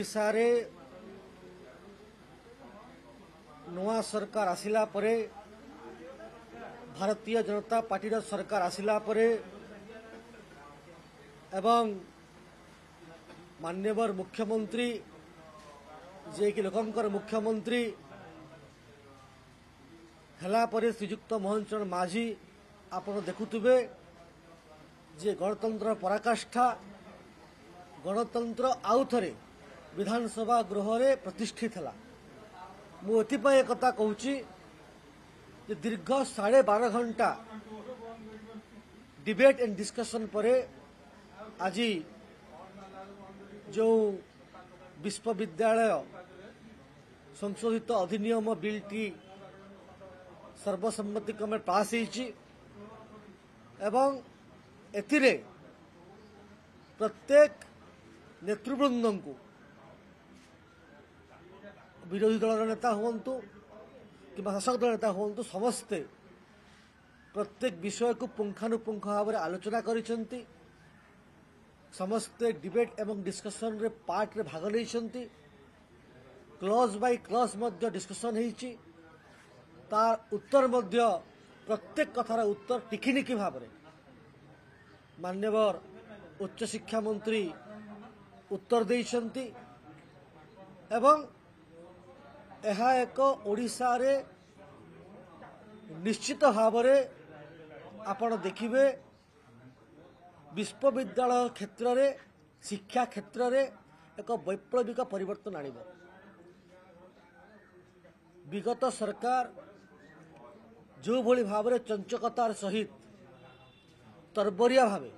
ओडिशारे नवा सरकार आसिला परे भारतीय जनता पार्टी सरकार आसिला परे एवं माननीय मुख्यमंत्री जे कि लोकंकर मुख्यमंत्री हला परे श्रीजुक्त मोहन चरण माझी आपण देखुथिबे जे गणतंत्र पराकाष्ठा गणतंत्र आउ थरे विधानसभा गृह रे प्रतिष्ठित हला। मु एथिपाई एक कथा कहूची जे दीर्घ 12.5 घंटा डिबेट एंड डिस्कशन परे आज जो विश्वविद्यालय संशोधित अधिनियम बिल टी सर्वसम्मति क्रमे पास होईची एवं एथिरे प्रत्येक नेतृवृंद को विरोधी दल नेता हूँ कि शासक दल नेता हूँ समस्ते प्रत्येक विषय को पुंखानुपुंख भाव में आलोचना करिसेंती। समस्ते डिबेट एवं डिस्कशन रे पार्ट रे भाग लेइसेंती। क्लॉज बाय क्लॉज मध्य डिस्कशन होईची तार उत्तर मध्य प्रत्येक कथार उत्तर टिकिनिकी भाव में माननीय उच्च शिक्षा मंत्री उत्तर देइसेंती एवं यह एक ओडिशा रे निश्चित भाव में आपण देखिबे विश्वविद्यालय क्षेत्र रे शिक्षा क्षेत्र रे एक वैप्लविक परिवर्तन आनिबो। विगत सरकार जो भली भाव में चंचकतार सहित तरबरिया भावे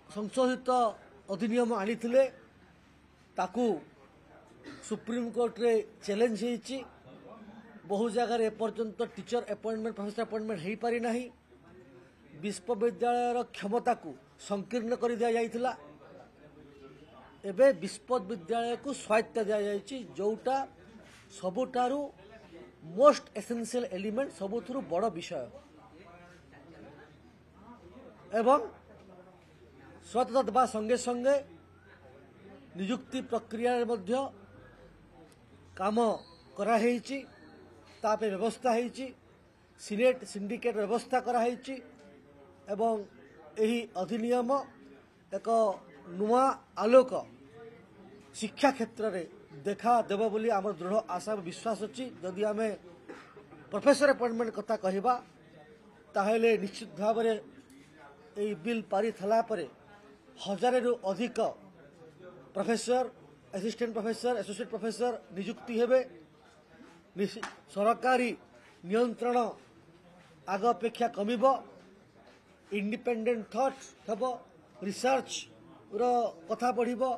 संशोधित अधिनियम आनिथिले ताकू सुप्रीम कोर्ट रे चैलेंज होईची। बहु जगह एपर्यंत टीचर अपॉइंटमेंट प्रोफेसर अपॉइंटमेंट हो पारि नाही। विश्वविद्यालय क्षमता को संकीर्ण कर दिया जाइथिला। एबे विश्वविद्यालय को स्वायत्त दिया जाइची जोटा सबुठारु मोस्ट एसेंशियल एलिमेंट सबुथुरु बड़ विषय एवं स्वायत्तता देवा संगे संगे नियुक्ति प्रक्रिया मध्य काम कराहेइची तापे व्यवस्था हेइची सिनेट सिंडिकेट व्यवस्था कराहेइची एवं एही अधिनियम एक नुआ आलोक शिक्षा क्षेत्र रे देखा देव बोली आम दृढ़ आशा विश्वास अच्छी। जदि आम प्रोफेसर अपॉइंटमेंट कथा कहवा ताहेले निश्चित भाव में यही बिल पारी थला परे 1000 रु अधिक professor assistant professor associate professor नियुक्ति हेबे। सरकारी नियंत्रण आग अपेक्षा कमिबो। इंडिपेंडेंट थॉट्स हेबो। रिसर्च रो कथा बढ़िबो।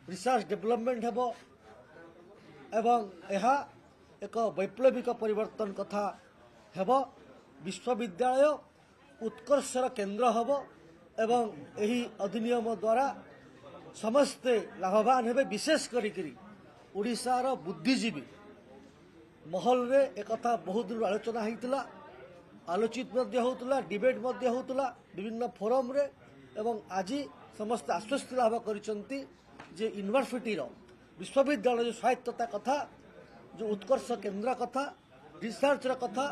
रिसर्च डेवलपमेंट हेबो एवं यह एक वैप्लविक परिवर्तन कथा हेबो। विश्वविद्यालय उत्कर्षर केन्द्र हेबो एवं यही अधिनियम द्वारा समस्ते लाभवान हेबे। विशेष करी ओडिशार बुद्धिजीवी महल रे एकथा बहुत दूर आलोचना होइतिला आलोचित मध्य होउतिला डिबेट मध्य होउतिला विभिन्न फोरम रे एवं आज समस्त आश्वस्त लाभ करिसंती जे यूनिवर्सिटी रो विश्वविद्यालय जो स्वायत्तता कथा जो उत्कर्ष केन्द्र कथा रिसर्च रो कथा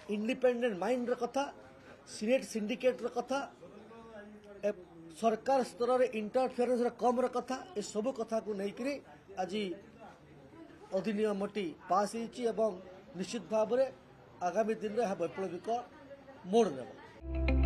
इंडिपेंडेंट माइंड रो कथा सिनेट सिंडिकेट रो कथा सरकार स्तर रे इंटरफेरेंस कम रो कथा ए सब कथा को लेकर आज अधिनियमटी पास होईची एवं निश्चित भाव में आगामी दिन में वैप्लविक मोड़ नेब।